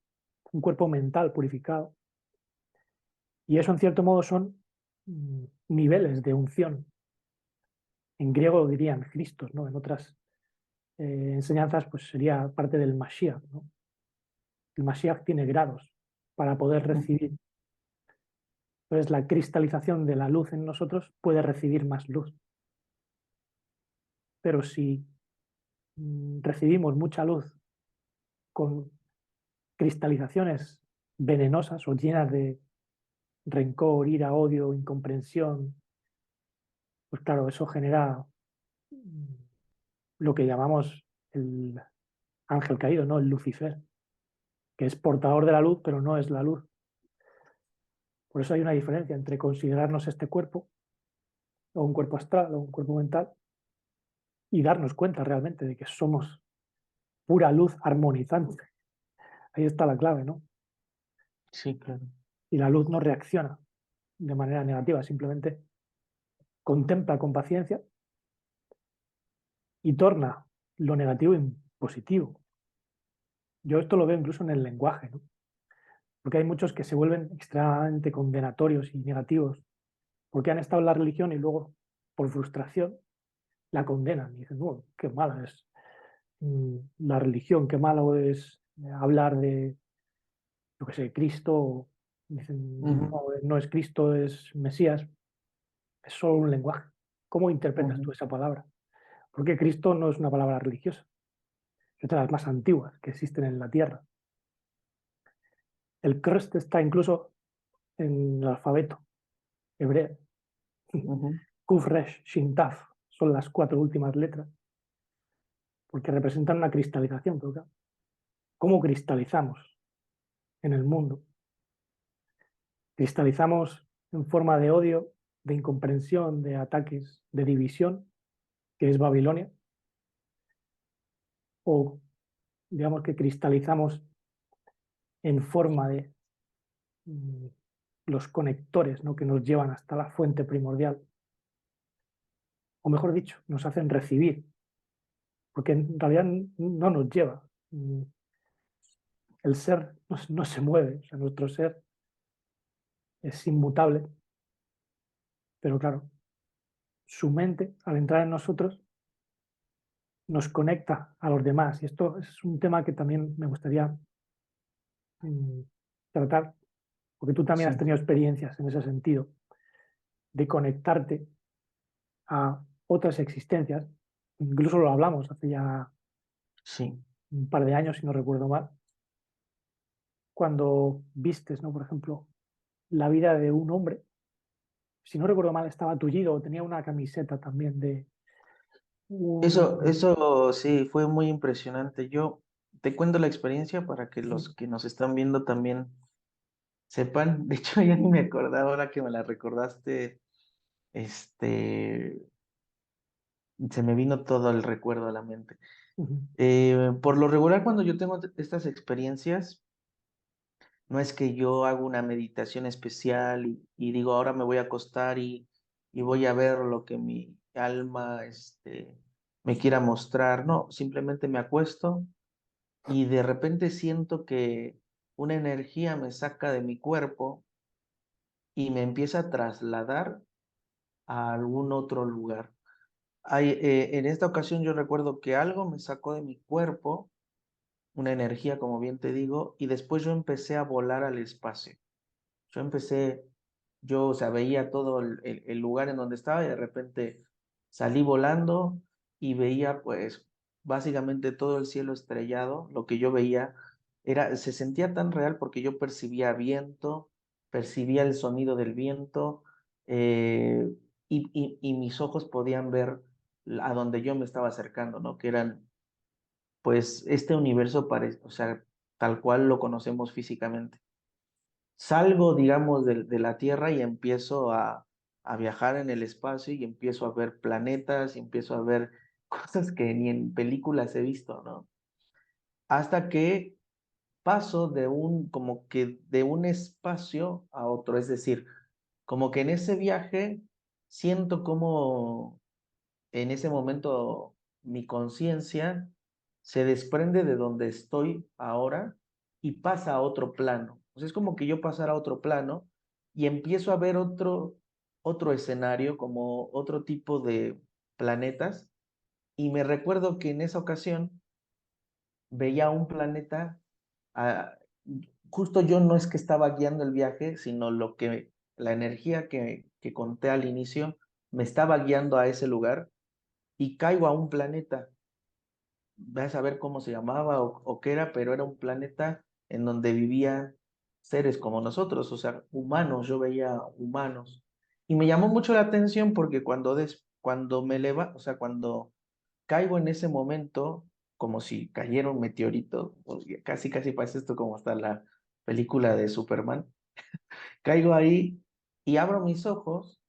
un cuerpo mental purificado. Y eso, en cierto modo, son niveles de unción. En griego dirían Cristos, ¿no? En otras enseñanzas, pues sería parte del Mashiach, ¿no? El Mashiach tiene grados para poder recibir. Entonces, la cristalización de la luz en nosotros puede recibir más luz. Pero si recibimos mucha luz con cristalizaciones venenosas o llenas de rencor, ira, odio, incomprensión, pues claro, eso genera lo que llamamos el ángel caído, ¿no? El Lucifer, que es portador de la luz, pero no es la luz. Por eso hay una diferencia entre considerarnos este cuerpo, o un cuerpo astral, o un cuerpo mental, y darnos cuenta realmente de que somos pura luz armonizante. Ahí está la clave, ¿no? Sí, claro. Y la luz no reacciona de manera negativa, simplemente contempla con paciencia y torna lo negativo en positivo. Yo esto lo veo incluso en el lenguaje, ¿no? Porque hay muchos que se vuelven extremadamente condenatorios y negativos porque han estado en la religión y luego, por frustración, la condenan y dicen, no, qué mala es la religión, qué malo es hablar de, yo qué sé, Cristo. Dicen, Ujú, no, no es Cristo, es Mesías. Es solo un lenguaje. ¿Cómo interpretas ujú, tú esa palabra? Porque Cristo no es una palabra religiosa, es de las más antiguas que existen en la tierra. El Crst está incluso en el alfabeto hebreo. ujú, Kuf, Resh, Shin, Taf son las 4 últimas letras, porque representan una cristalización. Pero claro, ¿cómo cristalizamos en el mundo? Cristalizamos en forma de odio, de incomprensión, de ataques, de división, que es Babilonia, o digamos que cristalizamos en forma de mm, los conectores, ¿no? Que nos llevan hasta la fuente primordial, o mejor dicho, nos hacen recibir, porque en realidad no nos lleva. El ser no se mueve, o sea, nuestro ser es inmutable, pero claro, su mente, al entrar en nosotros, nos conecta a los demás. Y esto es un tema que también me gustaría mm, tratar, porque tú también has sí, tenido experiencias en ese sentido, de conectarte a otras existencias. Incluso lo hablamos hace ya sí. un par de años, si no recuerdo mal, cuando vistes, ¿no? Por ejemplo, la vida de un hombre, si no recuerdo mal, estaba tullido o tenía una camiseta también de un... Eso sí, fue muy impresionante. Yo te cuento la experiencia para que Sí, los que nos están viendo también sepan. De hecho, ya ni me acordaba ahora que me la recordaste. Este, se me vino todo el recuerdo a la mente. Ujú. Por lo regular, cuando yo tengo estas experiencias, no es que yo hago una meditación especial y digo, ahora me voy a acostar y voy a ver lo que mi alma me quiera mostrar. No, simplemente me acuesto y de repente siento que una energía me saca de mi cuerpo y me empieza a trasladar a algún otro lugar. En esta ocasión yo recuerdo que algo me sacó de mi cuerpo, una energía, como bien te digo, y después yo empecé a volar al espacio. Yo empecé, o sea, veía todo el lugar en donde estaba y de repente salí volando y veía pues básicamente todo el cielo estrellado. Lo que yo veía se sentía tan real porque yo percibía viento, percibía el sonido del viento, eh, y mis ojos podían ver a donde yo me estaba acercando, ¿no? Que eran pues este universo, o sea, tal cual lo conocemos físicamente. Salgo, digamos, de la Tierra y empiezo a viajar en el espacio y empiezo a ver planetas y empiezo a ver cosas que ni en películas he visto, ¿no? Hasta que paso como que de un espacio a otro, es decir, como que en ese viaje siento como en ese momento mi conciencia se desprende de donde estoy ahora y pasa a otro plano. O sea, es como que yo pasara a otro plano y empiezo a ver otro escenario, como otro tipo de planetas. Y me recuerdo que en esa ocasión veía un planeta, ah, justo yo no es que estaba guiando el viaje, sino la energía que conté al inicio me estaba guiando a ese lugar y caigo a un planeta. Vas a ver cómo se llamaba o qué era, pero era un planeta en donde vivían seres como nosotros, o sea, humanos, yo veía humanos. Y me llamó mucho la atención porque cuando o sea, cuando caigo en ese momento, como si cayera un meteorito, casi casi parece esto como hasta la película de Superman, caigo ahí y abro mis ojos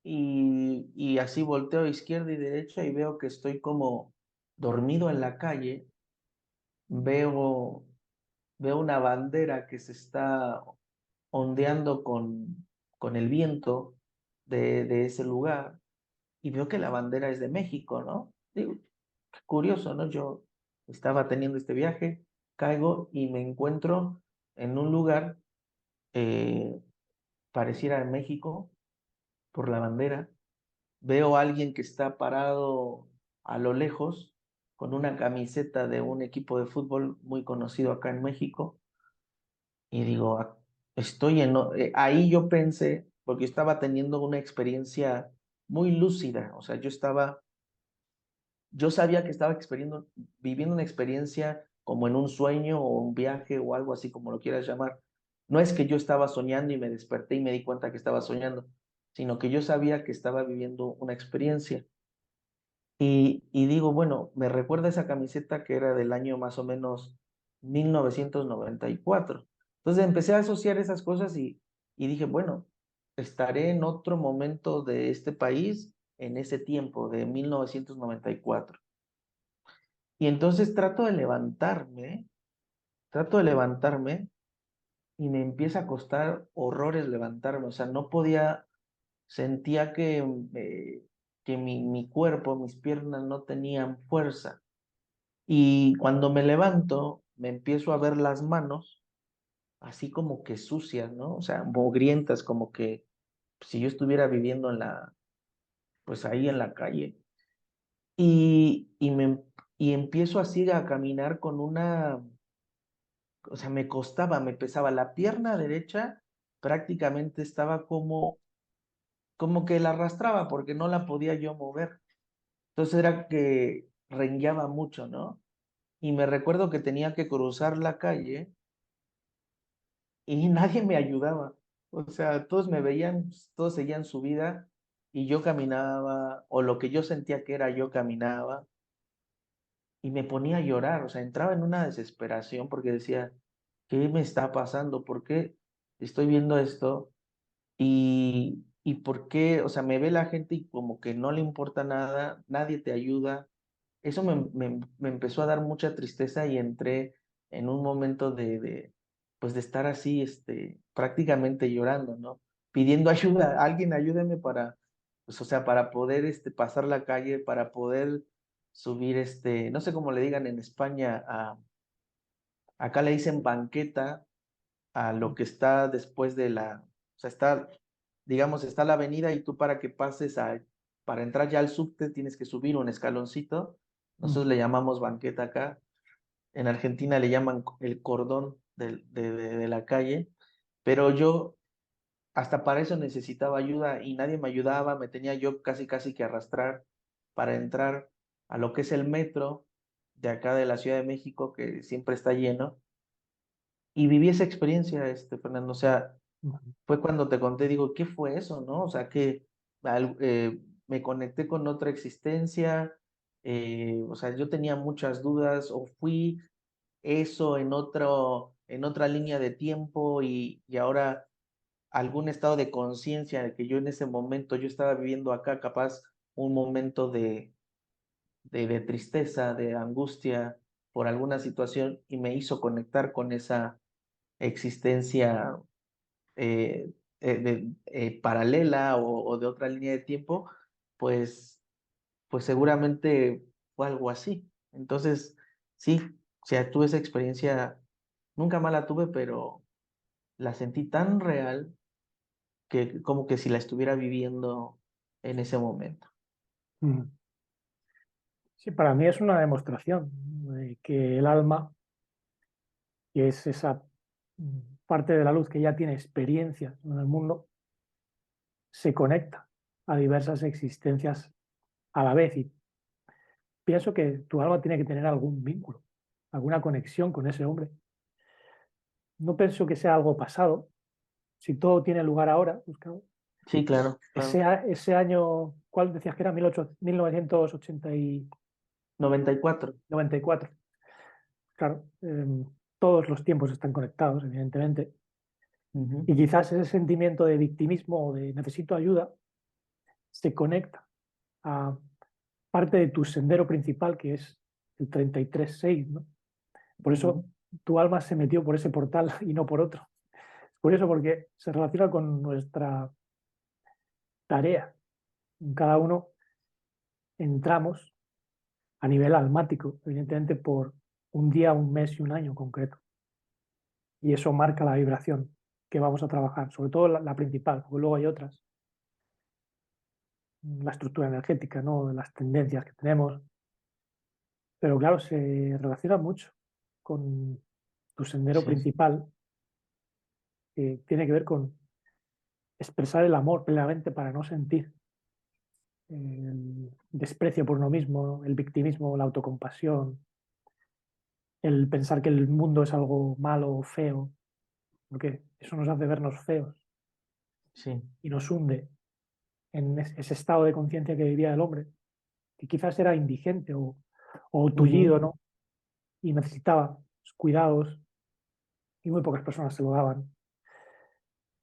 y así volteo a izquierda y derecha y veo que estoy como dormido en la calle. Veo, veo una bandera que se está ondeando con el viento de ese lugar y veo que la bandera es de México, ¿no? Digo, qué curioso, ¿no? Yo estaba teniendo este viaje, caigo y me encuentro en un lugar, eh, pareciera en México, por la bandera. Veo a alguien que está parado a lo lejos con una camiseta de un equipo de fútbol muy conocido acá en México y digo, ahí yo pensé, porque estaba teniendo una experiencia muy lúcida, o sea, yo sabía que estaba viviendo una experiencia como en un sueño o un viaje o algo así como lo quieras llamar. No es que yo estaba soñando y me desperté y me di cuenta que estaba soñando, sino que yo sabía que estaba viviendo una experiencia. Y digo, bueno, me recuerda esa camiseta que era del año más o menos 1994. Entonces empecé a asociar esas cosas y dije, bueno, estaré en otro momento de este país en ese tiempo de 1994. Y entonces trato de levantarme y me empieza a costar horrores levantarme. O sea, no podía, sentía que mi cuerpo, mis piernas no tenían fuerza. Y cuando me levanto, me empiezo a ver las manos así como que sucias, ¿no? O sea, mugrientas, como que si yo estuviera viviendo pues ahí en la calle. Y empiezo así a caminar o sea, me costaba, me pesaba la pierna derecha, prácticamente estaba como que la arrastraba porque no la podía yo mover. Entonces era que rengueaba mucho, ¿no? Y me recuerdo que tenía que cruzar la calle y nadie me ayudaba. O sea, todos me veían, todos seguían su vida y yo caminaba, o lo que yo sentía que era yo caminaba y me ponía a llorar. O sea, entraba en una desesperación porque decía, ¿qué me está pasando? ¿Por qué estoy viendo esto? Y, ¿Y por qué? O sea, me ve la gente y como que no le importa nada, nadie te ayuda. Eso me empezó a dar mucha tristeza y entré en un momento pues de estar así, prácticamente llorando, ¿no? Pidiendo ayuda, alguien ayúdeme para, pues, o sea, para poder, pasar la calle, para poder subir, no sé cómo le digan en España, acá le dicen banqueta a lo que está después de o sea, está, digamos, está la avenida y tú para que pases para entrar ya al subte tienes que subir un escaloncito. Nosotros le llamamos banqueta acá. En Argentina le llaman el cordón de la calle, pero yo hasta para eso necesitaba ayuda y nadie me ayudaba, me tenía yo casi casi que arrastrar para entrar a lo que es el metro de acá de la Ciudad de México, que siempre está lleno, y viví esa experiencia, Fernando, o sea, fue cuando te conté, digo, ¿qué fue eso, no? O sea, que me conecté con otra existencia, o sea, yo tenía muchas dudas, o fui eso en otra línea de tiempo y ahora algún estado de conciencia que yo en ese momento, yo estaba viviendo acá, capaz un momento de tristeza, de angustia por alguna situación y me hizo conectar con esa existencia paralela o de otra línea de tiempo, pues, pues seguramente fue algo así. Entonces, sí, o sea, tuve esa experiencia, nunca más la tuve, pero la sentí tan real que como que si la estuviera viviendo en ese momento. Mm. Sí, para mí es una demostración de que el alma, que es esa parte de la luz que ya tiene experiencias en el mundo, se conecta a diversas existencias a la vez. Y pienso que tu alma tiene que tener algún vínculo, alguna conexión con ese hombre. No pienso que sea algo pasado. Si todo tiene lugar ahora, pues claro, Sí, claro, claro. ese año, ¿cuál decías que era? 1980 y 94. 94. Claro, todos los tiempos están conectados, evidentemente. Ujú, Y quizás ese sentimiento de victimismo o de necesito ayuda se conecta a parte de tu sendero principal, que es el 33.6, ¿no? Por ujú. eso tu alma se metió por ese portal y no por otro. Es curioso porque se relaciona con nuestra tarea. En cada uno entramos a nivel almático, evidentemente por un día, un mes y un año concreto. Y eso marca la vibración que vamos a trabajar, sobre todo la principal, porque luego hay otras, la estructura energética, ¿no? Las tendencias que tenemos, pero claro, se relaciona mucho con tu sendero Sí, principal, que tiene que ver con expresar el amor plenamente para no sentir el desprecio por uno mismo, el victimismo, la autocompasión, el pensar que el mundo es algo malo o feo, porque eso nos hace vernos feos sí. y nos hunde en ese estado de conciencia que vivía el hombre, que quizás era indigente o tullido, Ujú. ¿no? Y necesitaba cuidados y muy pocas personas se lo daban.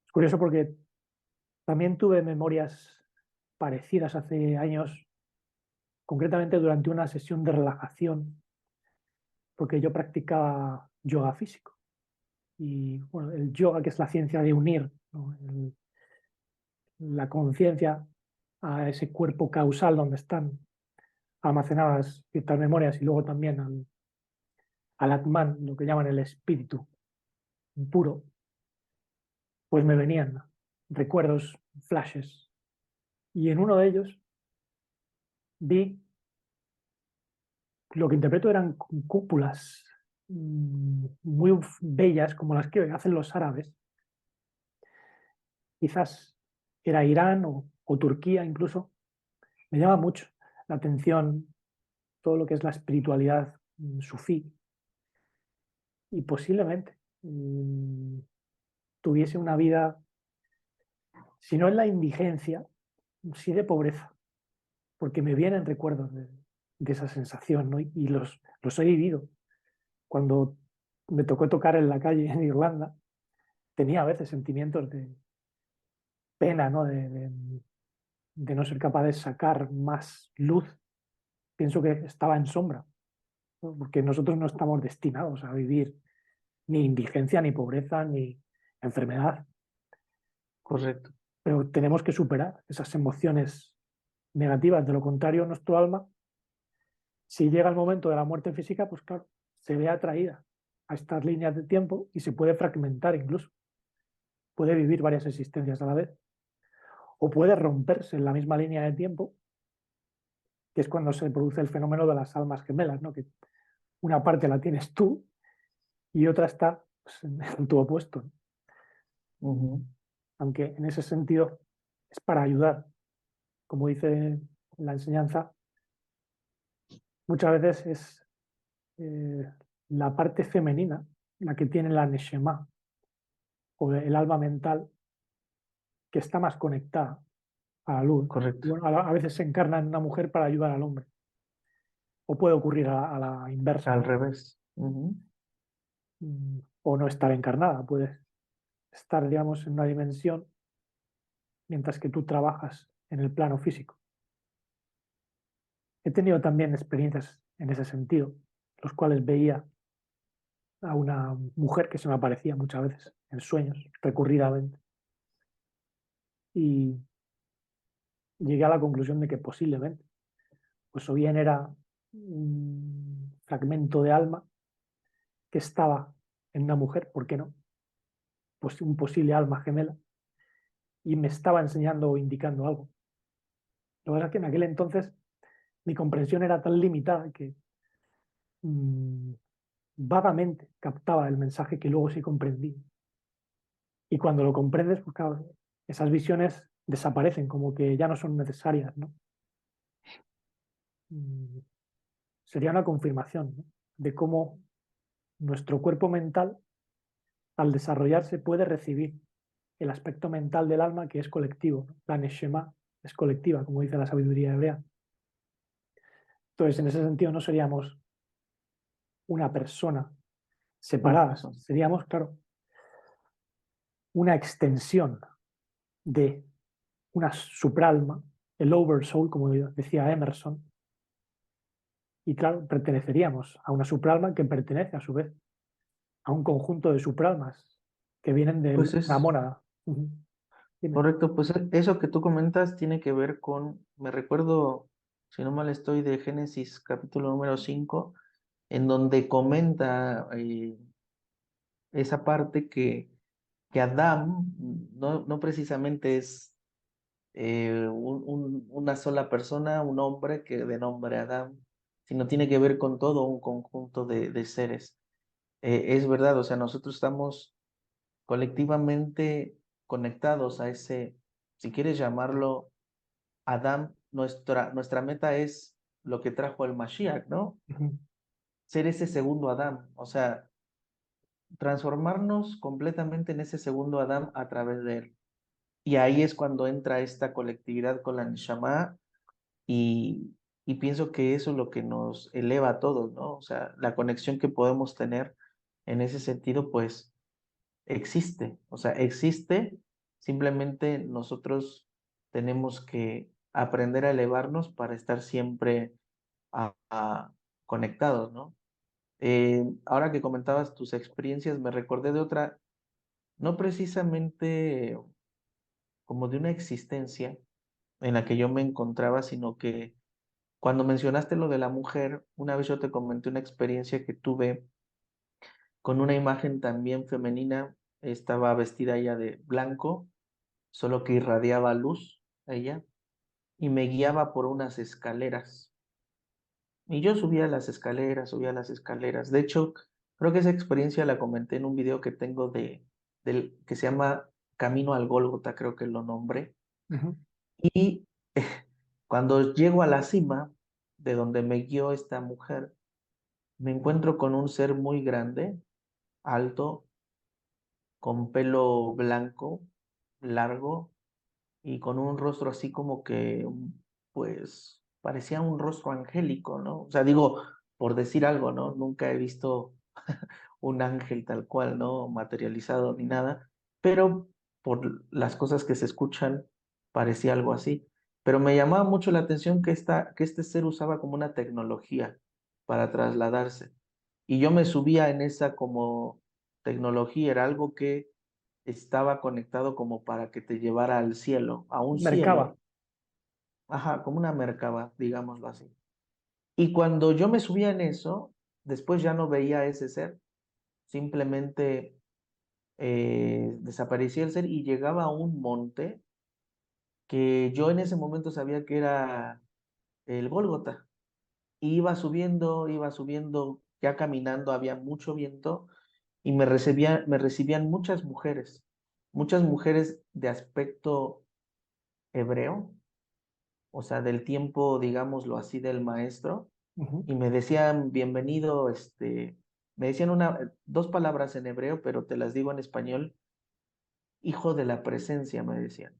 Es curioso porque también tuve memorias parecidas hace años, concretamente durante una sesión de relajación, porque yo practicaba yoga físico. Y bueno, el yoga, que es la ciencia de unir, ¿no? La conciencia a ese cuerpo causal donde están almacenadas ciertas memorias y luego también al Atman, lo que llaman el espíritu puro, pues me venían recuerdos, flashes. Y en uno de ellos vi lo que interpreto eran cúpulas muy bellas, como las que hacen los árabes. Quizás era Irán o Turquía incluso. Me llama mucho la atención todo lo que es la espiritualidad sufí y posiblemente tuviese una vida, si no en la indigencia, sí de pobreza, porque me vienen recuerdos de esa sensación, ¿no? Y los he vivido. Cuando me tocó tocar en la calle en Irlanda, tenía a veces sentimientos de pena, ¿no? De no ser capaz de sacar más luz, pienso que estaba en sombra, ¿no? Porque nosotros no estamos destinados a vivir ni indigencia, ni pobreza, ni enfermedad, Correcto. pero tenemos que superar esas emociones negativas. De lo contrario, nuestro alma, si llega el momento de la muerte física, pues claro, se ve atraída a estas líneas de tiempo y se puede fragmentar incluso. Puede vivir varias existencias a la vez. O puede romperse en la misma línea de tiempo, que es cuando se produce el fenómeno de las almas gemelas, ¿no? Que una parte la tienes tú y otra está, pues, en tu opuesto, ¿no? Ujú. Aunque en ese sentido es para ayudar. Como dice la enseñanza, muchas veces es la parte femenina la que tiene la neshama, o el alma mental, que está más conectada a la luz. Y Correcto. bueno, a veces se encarna en una mujer para ayudar al hombre. O puede ocurrir a la inversa, Al ¿no? revés. Ujú. O no estar encarnada, puede estar, digamos, en una dimensión mientras que tú trabajas en el plano físico. He tenido también experiencias en ese sentido, los cuales veía a una mujer que se me aparecía muchas veces en sueños, recurridamente, y llegué a la conclusión de que posiblemente, pues o bien era un fragmento de alma que estaba en una mujer, ¿por qué no? Pues un posible alma gemela, y me estaba enseñando o indicando algo. Lo que pasa es que en aquel entonces mi comprensión era tan limitada que mmm, vagamente captaba el mensaje que luego sí comprendí. Y cuando lo comprendes, pues claro, esas visiones desaparecen, como que ya no son necesarias, ¿no? Mm, Sería una confirmación, ¿no? De cómo nuestro cuerpo mental, al desarrollarse, puede recibir el aspecto mental del alma que es colectivo, ¿no? La neshama es colectiva, como dice la sabiduría hebrea. Entonces, en ese sentido, no seríamos una persona Una separada, persona. seríamos, claro, una extensión de una supralma, el oversoul, como decía Emerson, y claro, perteneceríamos a una supralma que pertenece a su vez a un conjunto de supralmas que vienen de Pues una es mónada. Ujú. Dime. correcto, pues eso que tú comentas tiene que ver con, me recuerdo, si no mal estoy, de Génesis capítulo número 5 en donde comenta esa parte que Adán no precisamente es una sola persona, un hombre que de nombre Adán, sino tiene que ver con todo un conjunto de seres. Es verdad, o sea, nosotros estamos colectivamente conectados a ese, si quieres llamarlo Adán, nuestra meta es lo que trajo el Mashiach, ¿no? Ujú. Ser ese segundo Adán, o sea, transformarnos completamente en ese segundo Adán a través de él. Y ahí es cuando entra esta colectividad con la Neshama y pienso que eso es lo que nos eleva a todos, ¿no? O sea, la conexión que podemos tener en ese sentido, pues existe, o sea, existe, simplemente nosotros tenemos que aprender a elevarnos para estar siempre conectados, ¿no? Ahora que comentabas tus experiencias, me recordé de otra, no precisamente como de una existencia en la que yo me encontraba, sino que cuando mencionaste lo de la mujer, una vez yo te comenté una experiencia que tuve con una imagen también femenina, estaba vestida ella de blanco, solo que irradiaba luz ella, y me guiaba por unas escaleras. Y yo subía las escaleras, subía las escaleras. De hecho, creo que esa experiencia la comenté en un video que tengo que se llama Camino al Gólgota, creo que lo nombré. Ujú. Y cuando llego a la cima, de donde me guió esta mujer, me encuentro con un ser muy grande, alto, con pelo blanco, largo, y con un rostro así como que, pues, parecía un rostro angélico, ¿no? O sea, digo, por decir algo, ¿no? Nunca he visto un ángel tal cual, ¿no? Materializado ni nada, pero por las cosas que se escuchan, parecía algo así. Pero me llamaba mucho la atención que este ser usaba como una tecnología para trasladarse. Y yo me subía en esa como tecnología, era algo que estaba conectado como para que te llevara al cielo, a un Mercaba. cielo, ajá, como una merkaba, digámoslo así. Y cuando yo me subía en eso, después ya no veía a ese ser, simplemente desaparecía el ser y llegaba a un monte que yo en ese momento sabía que era el Gólgota. Y iba subiendo, ya caminando, había mucho viento y me recibían muchas mujeres de aspecto hebreo, o sea, del tiempo, digámoslo así, del maestro, Ujú. y me decían, bienvenido, me decían dos palabras en hebreo, pero te las digo en español, hijo de la presencia, me decían,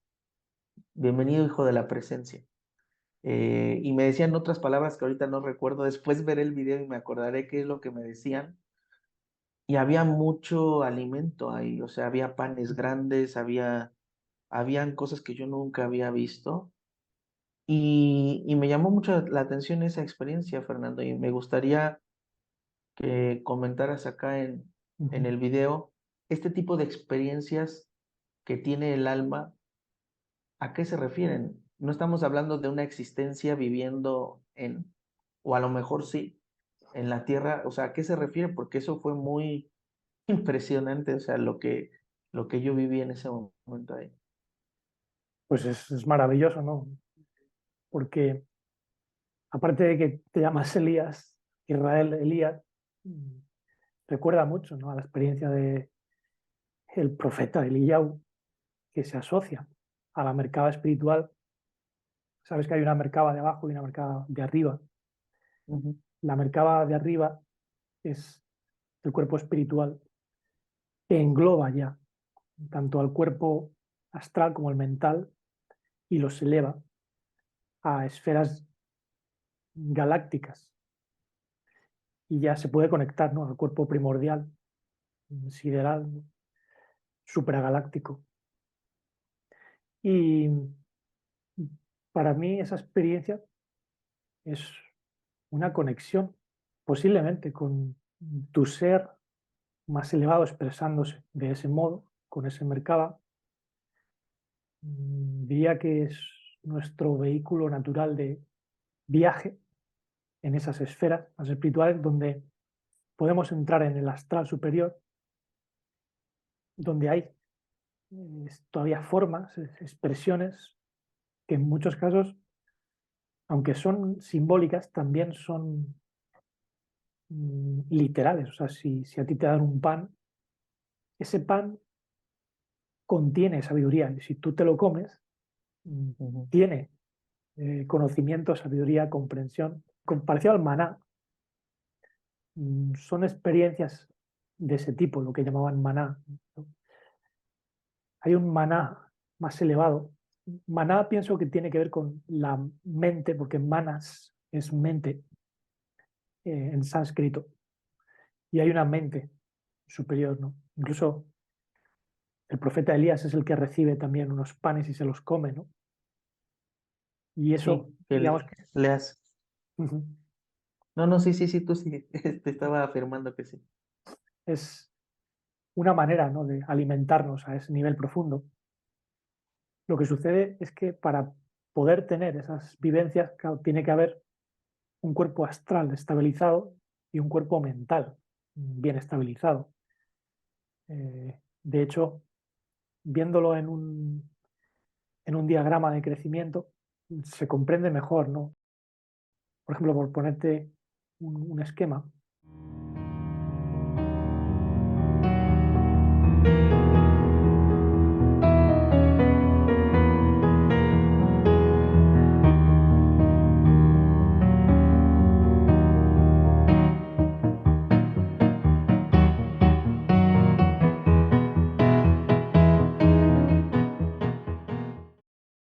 bienvenido, hijo de la presencia. Y me decían otras palabras que ahorita no recuerdo, después veré el video y me acordaré qué es lo que me decían. Y había mucho alimento ahí, o sea, había panes grandes, habían cosas que yo nunca había visto. Y me llamó mucho la atención esa experiencia, Fernando, y me gustaría que comentaras acá en Ujú. el video este tipo de experiencias que tiene el alma, ¿a qué se refieren? No estamos hablando de una existencia viviendo o a lo mejor sí, en la tierra, o sea, ¿a qué se refiere? Porque eso fue muy impresionante, o sea, lo que yo viví en ese momento ahí. Pues es maravilloso, ¿no? Porque aparte de que te llamas Elías, Israel Elías, mm, recuerda mucho, ¿no? A la experiencia de el profeta Eliyahu, que se asocia a la mercaba espiritual. Sabes que hay una mercaba de abajo y una mercaba de arriba. Ujú, La mercaba de arriba es el cuerpo espiritual que engloba ya tanto al cuerpo astral como el mental y los eleva a esferas galácticas y ya se puede conectar, ¿no? Al cuerpo primordial, sideral, ¿no? Supragaláctico. Y para mí esa experiencia es una conexión posiblemente con tu ser más elevado expresándose de ese modo, con ese mercado. Diría que es nuestro vehículo natural de viaje en esas esferas más espirituales donde podemos entrar en el astral superior, donde hay todavía formas, expresiones que en muchos casos, aunque son simbólicas, también son literales. O sea, si a ti te dan un pan, ese pan contiene sabiduría y si tú te lo comes, mm, ujú, tiene conocimiento, sabiduría, comprensión. Parecido al maná, son experiencias de ese tipo, lo que llamaban maná, ¿no? Hay un maná más elevado. Maná pienso que tiene que ver con la mente, porque manas es mente en sánscrito, y hay una mente superior, ¿no? Incluso el profeta Elías es el que recibe también unos panes y se los come, ¿no? Y eso, sí, que digamos que leas. ujú, No, no, sí, sí, sí, tú sí, te estaba afirmando que sí. es una manera, ¿no? De alimentarnos a ese nivel profundo. Lo que sucede es que para poder tener esas vivencias, claro, tiene que haber un cuerpo astral estabilizado y un cuerpo mental bien estabilizado. De hecho, viéndolo en un diagrama de crecimiento, se comprende mejor, ¿no? Por ejemplo, por ponerte un esquema,